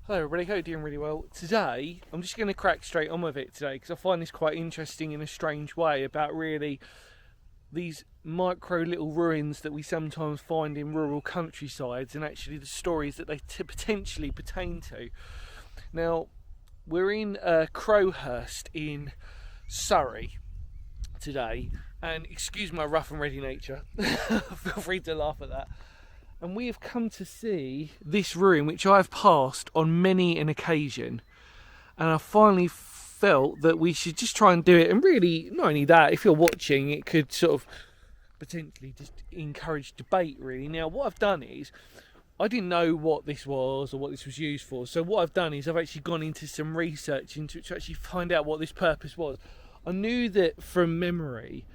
Hello everybody, hope you're doing really well. Today, I'm just going to crack straight on with it today because I find this quite interesting in a strange way about really these micro little ruins that we sometimes find in rural countrysides and actually the stories that they potentially pertain to. Now, we're in Crowhurst in Surrey today, and excuse my rough and ready nature, feel free to laugh at that. And we have come to see this ruin, which I've passed on many an occasion. And I finally felt that we should just try and do it. And really, not only that, if you're watching, it could sort of potentially just encourage debate, really. Now, what I've done is, I didn't know what this was or what this was used for. So what I've done is I've actually gone into some research into to actually find out what this purpose was. I knew that from memory,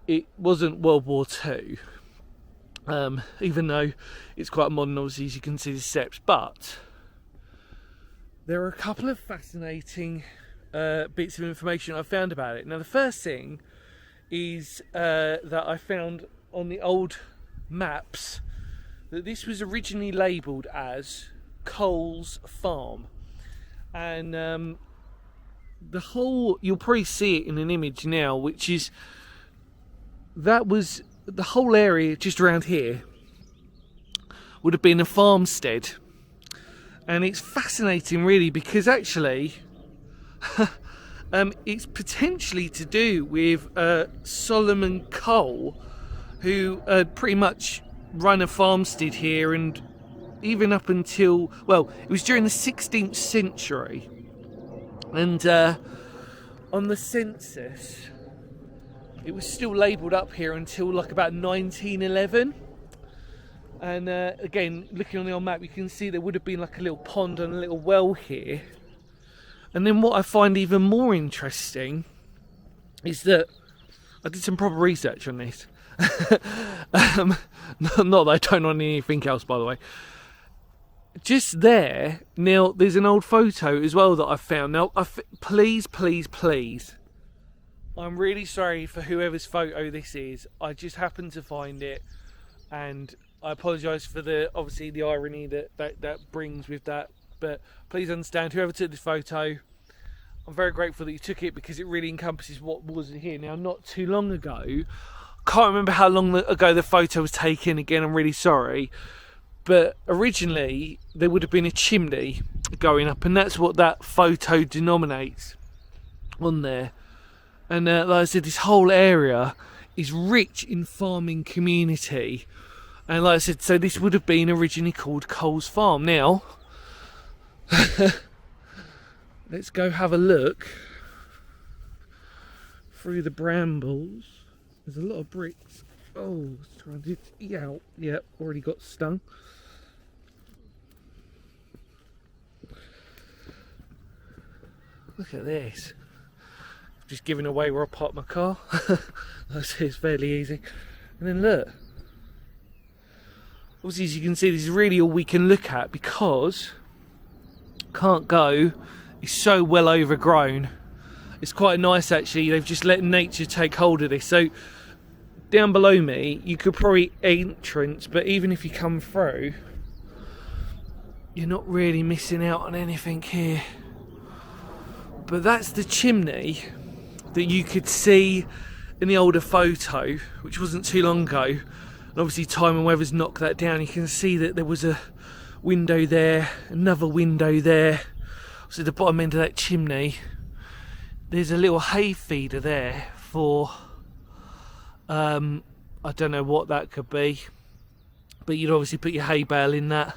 it wasn't World War II. Even though it's quite modern, obviously, as you can see the steps, but there are a couple of fascinating bits of information I found about it. Now, the first thing is that I found on the old maps that this was originally labelled as Coles Farm, and the whole, you'll probably see it in an image now, which is that was the whole area just around here would have been a farmstead. And it's fascinating really because actually it's potentially to do with Solomon Cole, who pretty much run a farmstead here, and even up until, well, it was during the 16th century, and on the census it was still labelled up here until like about 1911. And again, looking on the old map, you can see there would have been like a little pond and a little well here. And then what I find even more interesting is that I did some proper research on this. Not that I don't know anything else, by the way. Just there, now there's an old photo as well that I found. Now, please, I'm really sorry for whoever's photo this is. I just happened to find it, and I apologise for obviously the irony that brings with that. But please understand, whoever took this photo, I'm very grateful that you took it because it really encompasses what was here. Now, not too long ago, can't remember how long ago the photo was taken. Again, I'm really sorry. But originally, there would have been a chimney going up, and that's what that photo denominates on there. And like I said, this whole area is rich in farming community. And like I said, so this would have been originally called Coles Farm. Now, let's go have a look through the brambles. There's a lot of bricks. Oh, trying to eat out. Yep, already got stung. Look at this. Just giving away where I parked my car. It's fairly easy. And then look. Obviously, as you can see, this is really all we can look at because Can't Go is so well overgrown. It's quite nice actually. They've just let nature take hold of this. So down below me, you could probably entrance, but even if you come through, you're not really missing out on anything here. But that's the chimney that you could see in the older photo, which wasn't too long ago. And obviously time and weather's knocked that down. You can see that there was a window there, another window there. So the bottom end of that chimney, there's a little hay feeder there for, I don't know what that could be, but you'd obviously put your hay bale in that.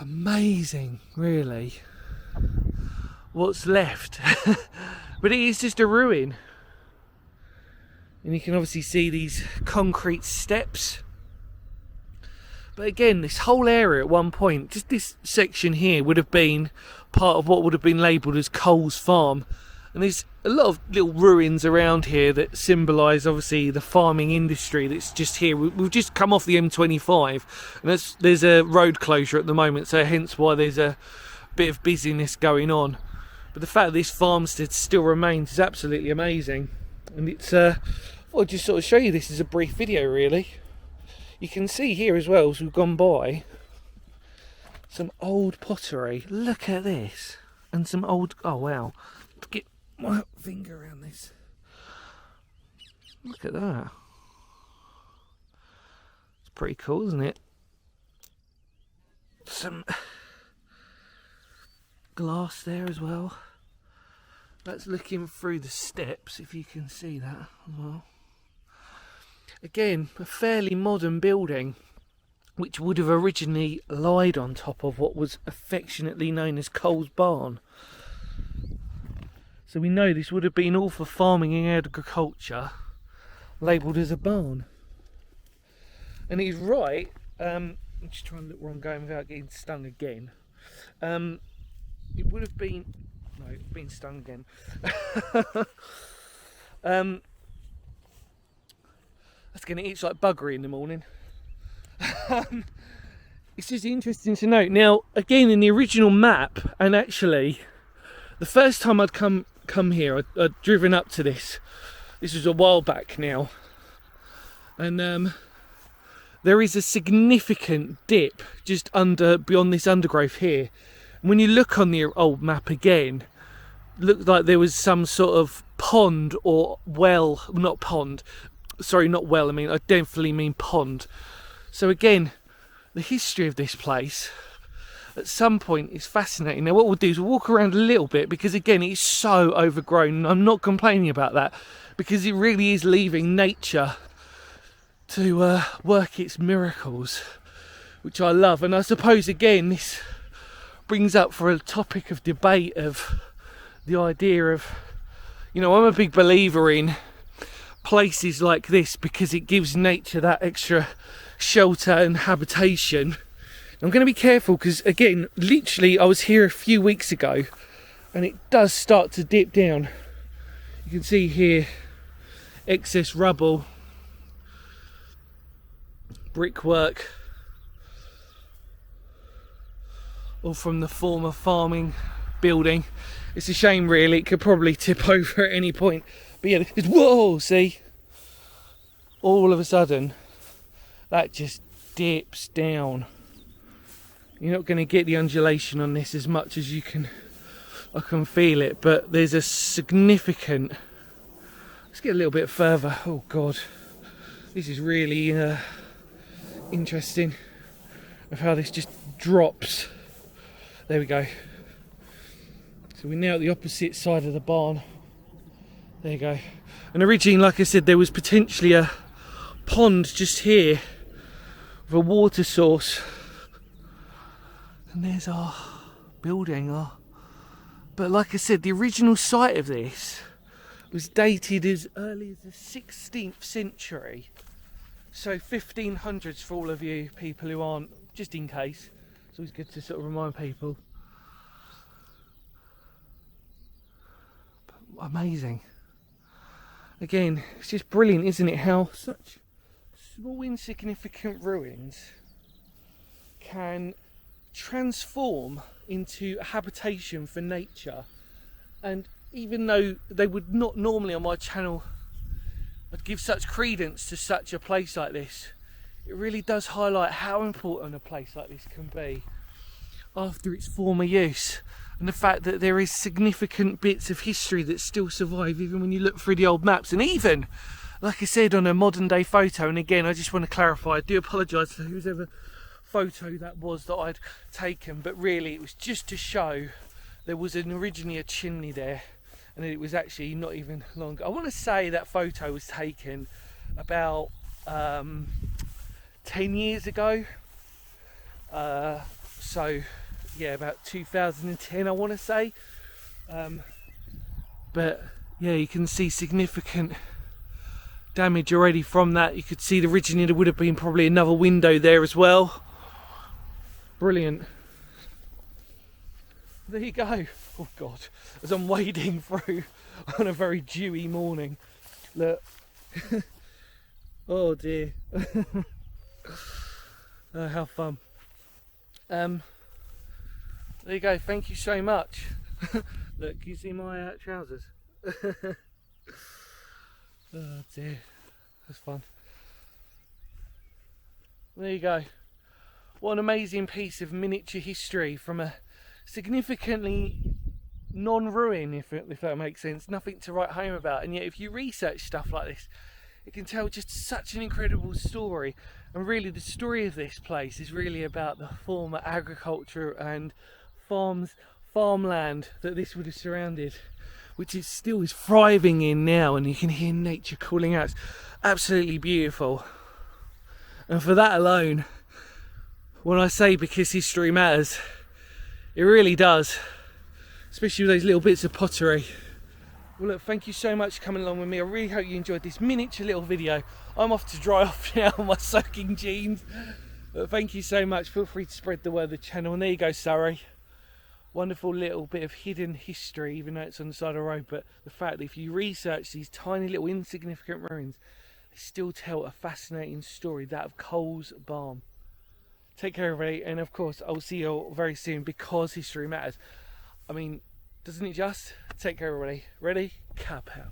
Amazing, really. What's left? But it is just a ruin. And you can obviously see these concrete steps. But again, this whole area at one point, just this section here, would have been part of what would have been labelled as Coles Farm. And there's a lot of little ruins around here that symbolise obviously the farming industry that's just here. We've just come off the M25 and there's a road closure at the moment, so hence why there's a bit of busyness going on. But the fact that this farmstead still remains is absolutely amazing. And it's, I thought I'd just sort of show you this as a brief video really. You can see here as well, as we've gone by, some old pottery. Look at this. And some old... Oh, wow. Get my finger around this. Look at that. It's pretty cool, isn't it? Some glass there as well. That's looking through the steps, if you can see that as well. Again, a fairly modern building, which would have originally lied on top of what was affectionately known as Cole's Barn. So we know this would have been all for farming and agriculture, labelled as a barn. And he's right, I'm just trying to look where I'm going without getting stung again. It would have been... No, it's been stung again. That's going to itch like buggery in the morning. It's just interesting to note. Now, again, in the original map, and actually, the first time I'd come here, I'd driven up to this. This was a while back now. And there is a significant dip just beyond this undergrowth here. When you look on the old map again, looked like there was some sort of pond or well, not pond, sorry, not well, I definitely mean pond. So again, the history of this place at some point is fascinating. Now what we'll do is we'll walk around a little bit, because again, it's so overgrown, and I'm not complaining about that, because it really is leaving nature to work its miracles, which I love. And I suppose again, this brings up for a topic of debate of the idea of, I'm a big believer in places like this because it gives nature that extra shelter and habitation. I'm going to be careful because, again, literally I was here a few weeks ago and it does start to dip down. You can see here excess rubble, brickwork, all from the former farming building. It's a shame really, it could probably tip over at any point. But yeah, whoa, see? All of a sudden, that just dips down. You're not going to get the undulation on this as much as I can feel it, but there's a significant... Let's get a little bit further. Oh God, this is really interesting of how this just drops. There we go. So we're now at the opposite side of the barn. There you go. And originally, like I said, there was potentially a pond just here with a water source. And there's our building. But like I said, the original site of this was dated as early as the 16th century. So 1500s for all of you people who aren't, just in case. It's always good to sort of remind people. But amazing. Again, it's just brilliant, isn't it? How such small insignificant ruins can transform into a habitation for nature. And even though they would not normally on my channel, I'd give such credence to such a place like this, it really does highlight how important a place like this can be after its former use, and the fact that there is significant bits of history that still survive even when you look through the old maps, and even, like I said, on a modern day photo. And again, I just want to clarify, I do apologise for whoever photo that was that I'd taken, but really it was just to show there was originally a chimney there, and it was actually not even long. I want to say that photo was taken about 10 years ago, so yeah, about 2010 I want to say, but yeah, you can see significant damage already from that. You could see the originally there would have been probably another window there as well. Brilliant. There you go. Oh God, as I'm wading through on a very dewy morning, look. Oh dear. How fun. There you go, thank you so much. Look, can you see my trousers? Oh dear, that's fun. There you go. What an amazing piece of miniature history from a significantly non-ruin, if that makes sense. Nothing to write home about, and yet if you research stuff like this, it can tell just such an incredible story. And really the story of this place is really about the former agriculture and farmland that this would have surrounded, which is still is thriving in now, and you can hear nature calling out. It's absolutely beautiful. And for that alone, when I say because history matters, it really does, especially with those little bits of pottery. Well look, thank you so much for coming along with me. I really hope you enjoyed this miniature little video. I'm off to dry off now on my soaking jeans. But thank you so much. Feel free to spread the word of the channel. And there you go, Surrey. Wonderful little bit of hidden history, even though it's on the side of the road. But the fact that if you research these tiny little insignificant ruins, they still tell a fascinating story, that of Cole's Barn. Take care everybody, and of course I'll see you all very soon, because history matters. I mean, doesn't it just? Take care everybody. Ready? Kapow.